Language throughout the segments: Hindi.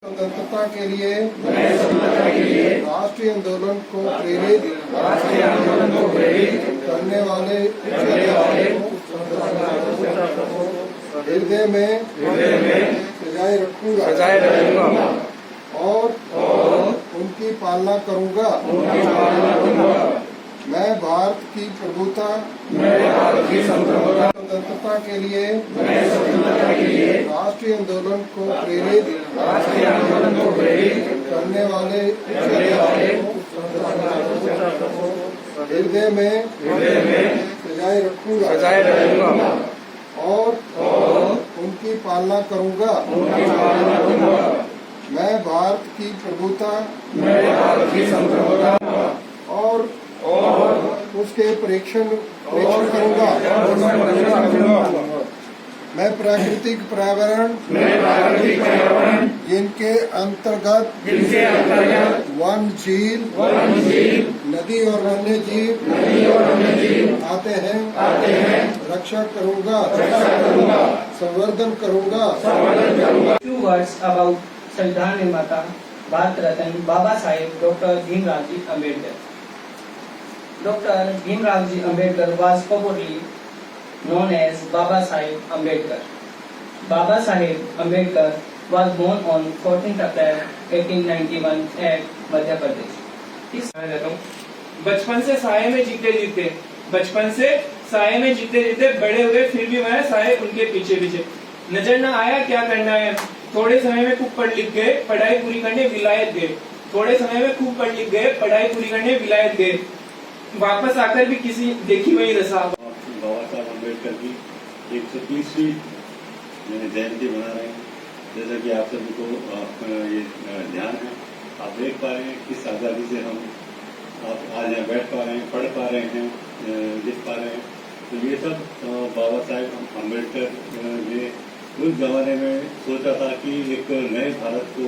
स्वतंत्रता के लिए राष्ट्रीय आंदोलन को प्रेरित करने वाले हृदय में सजाए रखूंगा और उनकी पालना करूंगा। मैं भारत की प्रभुता स्वतंत्रता के लिए राष्ट्रीय आंदोलन को प्रेरित करने वाले हृदय में सजाए रखूंगा और उनकी पालना करूंगा। मैं भारत की प्रभुता और उसके परीक्षण करूंगा। मैं प्राकृतिक पर्यावरण जिनके अंतर्गत वन, झील, नदी और अन्य जीव आते हैं रक्षा करूंगा, संवर्धन करूंगा। Few words about संविधान निर्माता Bharat Ratna Baba Saheb doctor Bhimrao ji Ambedkar. Dr. Bhimrao Ji Ambedkar was popularly known as Baba Saheb Ambedkar. Baba Saheb Ambedkar was born on 14th April 1891 at Madhya Pradesh. बचपन से साये में जीते बड़े हुए, फिर भी मैं साये उनके पीछे नजर न आया क्या करना है। थोड़े समय में खूब पढ़ लिख गए, पढ़ाई पूरी करने विलायत गए। वापस आकर भी किसी देखी हुई रसा। बाबा साहब अम्बेडकर की 130वीं जयंती मना रहे हैं। जैसा कि आप सभी को ये ध्यान है, आप देख पा रहे हैं किस आजादी से हम आज यहाँ बैठ पा रहे हैं, पढ़ पा रहे हैं, लिख पा रहे हैं। तो ये सब बाबा साहब अम्बेडकर ने उस जमाने में सोचा था कि एक नए भारत को,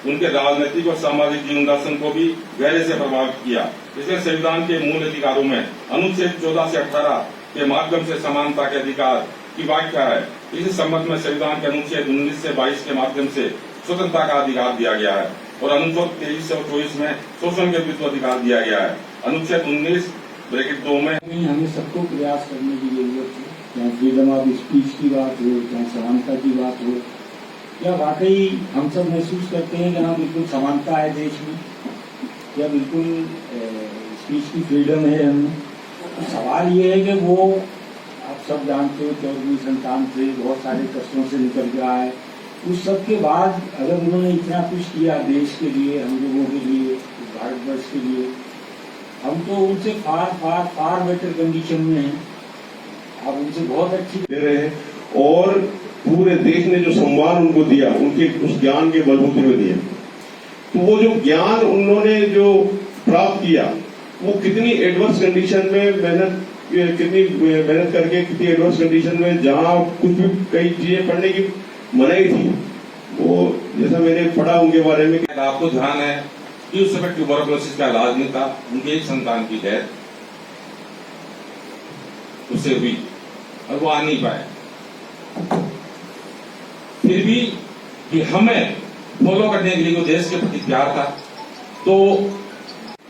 उनके राजनीतिक और सामाजिक जीवन दर्शन को भी गहरे से प्रभावित किया। इसलिए संविधान के मूल अधिकारों में अनुच्छेद 14 से 18 के माध्यम से समानता के अधिकार की व्याख्या है। इसी संबंध में संविधान के अनुच्छेद 19 से 22 के माध्यम से स्वतंत्रता का अधिकार दिया गया है और अनुच्छेद 23 से 24 में शोषण के विरुद्ध अधिकार दिया गया है। अनुच्छेद 19(2) में हमें सबको प्रयास करने की जरूरत है, चाहे फ्रीडम ऑफ स्पीच की बात हो, चाहे समानता की बात हो। क्या वाकई हम सब महसूस करते हैं कि हाँ बिल्कुल समानता है देश में, या बिल्कुल स्पीच की फ्रीडम है हमें? तो सवाल ये है कि वो आप सब जानते हो 14वीं संतान से बहुत सारे कष्टों से निकल के आए। उस सब के बाद अगर उन्होंने इतना कुछ किया देश के लिए, हम लोगों के लिए, भारतवर्ष के लिए, हम तो उनसे फार बेटर कंडीशन में हैं। आप उनसे बहुत अच्छी दे रहे हैं और पूरे देश ने जो सम्मान उनको दिया, उनके उस ज्ञान के बलबूते में दिया। तो वो जो ज्ञान उन्होंने जो प्राप्त किया, वो कितनी एडवर्स कंडीशन में कितनी मेहनत करके, कितनी एडवर्स कंडीशन में, जहाँ कुछ भी कई चीजें पढ़ने की मनाही थी, वो जैसा मैंने पढ़ा उनके बारे में। आपको ध्यान है कि उस समय ट्यूबरकुलोसिस का इलाज नहीं था, उनके एक संतान की डेथ उससे हुई और वो आ नहीं पाए। फिर भी कि हमें फॉलो करने के लिए देश के प्रति प्यार था, तो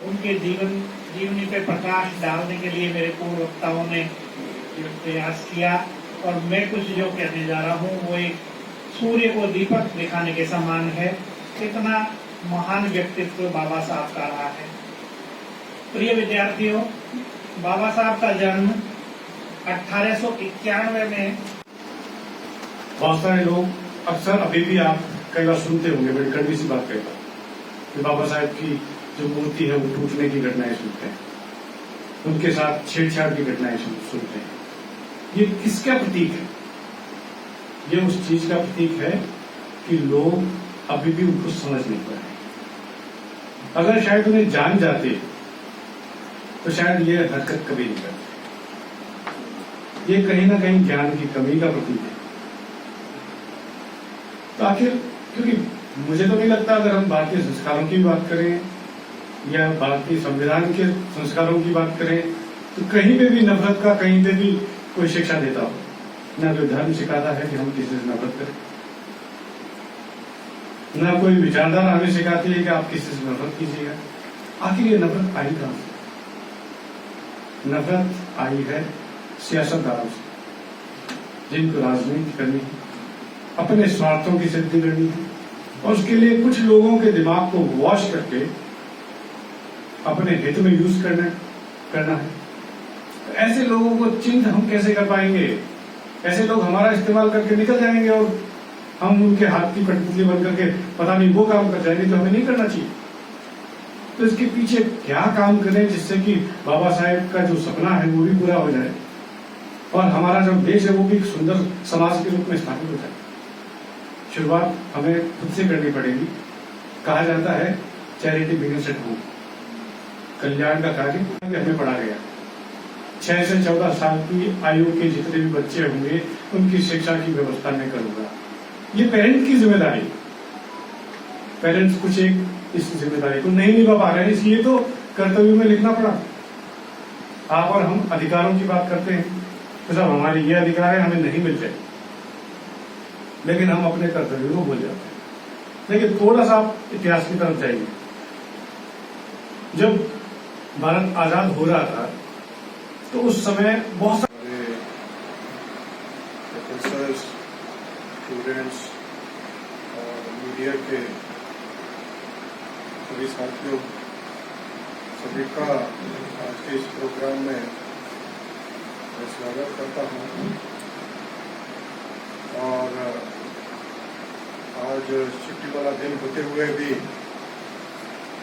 उनके जीवनी पे प्रकाश डालने के लिए मेरे पूर्व वक्ताओं ने प्रयास किया और मैं कुछ जो कहने जा रहा हूँ वो एक सूर्य को दीपक दिखाने के समान है। कितना महान व्यक्तित्व बाबा साहब का रहा है। प्रिय विद्यार्थियों, बाबा साहब का जन्म 1891 में। बहुत सारे लोग अक्सर अभी भी आप कई बार सुनते होंगे, बड़ी कड़वी सी बात कहता कि बाबा साहब की जो मूर्ति है वो टूटने की घटनाएं सुनते हैं, उनके साथ छेड़छाड़ की घटनाएं सुनते हैं। ये किसका प्रतीक है? ये उस चीज का प्रतीक है कि लोग अभी भी उनको समझ नहीं पाए। अगर शायद उन्हें जान जाते तो शायद ये हरकत कभी नहीं करते। ये कहीं ना कहीं ज्ञान की कमी का प्रतीक है। तो आखिर, क्योंकि मुझे तो नहीं लगता, अगर हम भारतीय संस्कारों की बात करें या भारतीय संविधान के संस्कारों की बात करें, तो कहीं पे भी नफरत का कहीं पे भी कोई शिक्षा देता हो। न तो धर्म सिखाता है कि हम किसी से नफरत करें, न कोई विचारधारा हमें सिखाती है कि आप किसी से नफरत कीजिएगा। आखिर ये नफरत आई कहां से? नफरत आई है सियासतदारों से, जिनको राजनीति करनी है, अपने स्वार्थों की सिद्धि करनी है, और उसके लिए कुछ लोगों के दिमाग को वॉश करके अपने हित में यूज करना है। तो ऐसे लोगों को चिंत हम कैसे कर पाएंगे? ऐसे लोग हमारा इस्तेमाल करके निकल जाएंगे और हम उनके हाथ की कठपुतली बन करके पता नहीं वो काम कर जाएंगे जो हमें नहीं करना चाहिए। तो इसके पीछे क्या काम करें जिससे कि बाबा साहेब का जो सपना है वो भी पूरा हो जाए और हमारा जो देश है वो भी एक सुंदर समाज के रूप में स्थापित हो जाए। शुरुआत हमें खुद से करनी पड़ेगी। कहा जाता है चैरिटी बिगिंस एट होम। कल्याण का कार्य हमें पढ़ा गया। 6 से 14 साल की आयु के जितने भी बच्चे होंगे उनकी शिक्षा की व्यवस्था मैं करूंगा। ये पेरेंट की जिम्मेदारी। पेरेंट्स कुछ एक इस जिम्मेदारी को नहीं निभा पा रहे हैं, इसलिए तो कर्तव्य में लिखना पड़ा। आप और हम अधिकारों की बात करते हैं तो सब हमारे ये अधिकार है, हमें नहीं मिलते, लेकिन हम अपने कर्तव्य को भूल जाते हैं। लेकिन थोड़ा सा आप इतिहास की तरफ जाइए। जब भारत आजाद हो रहा था तो उस समय बहुत सारे प्रोफेसर्स, स्टूडेंट्स और मीडिया के सभी साथियों, सभी का आज के इस प्रोग्राम में मैं स्वागत करता हूँ। और आज छुट्टी वाला दिन होते हुए भी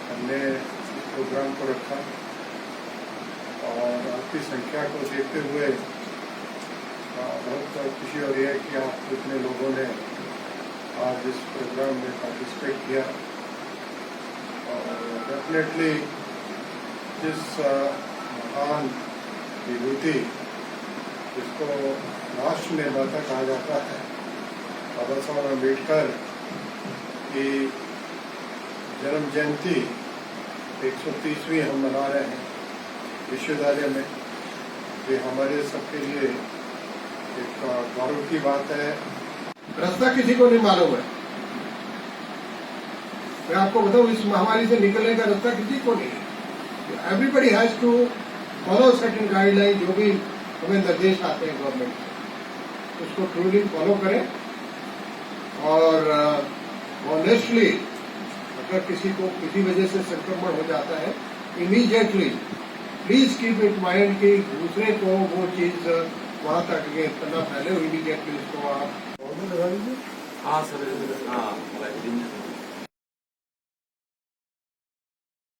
हमने इस प्रोग्राम को रखा और आपकी संख्या को देखते हुए बहुत खुशी हो रही है कि आप इतने लोगों ने आज इस प्रोग्राम में पार्टिसिपेट किया। और डेफिनेटली जिस महान विभूति जिसको राष्ट्र निर्माता कहा जाता है, बाबा साहब अम्बेडकर की जन्म जयंती 130वीं हम मना रहे हैं विश्वविद्यालय में। ये हमारे सबके लिए एक गौरव की बात है। रास्ता किसी को नहीं मालूम है। मैं आपको बताऊं, इस महामारी से निकलने का रास्ता किसी को नहीं है। Everybody has to follow certain guideline, जो भी हमें निर्देश आते हैं गवर्नमेंट, उसको ट्रूली फॉलो करें। और ऑनेस्टली अगर किसी को किसी वजह से संक्रमण हो जाता है, immediately please keep it mind कि दूसरे को वो चीज वहां तक इतना फैले, इमीडिएटली उसको आप लगा दीजिए। हाँ सर, हाँ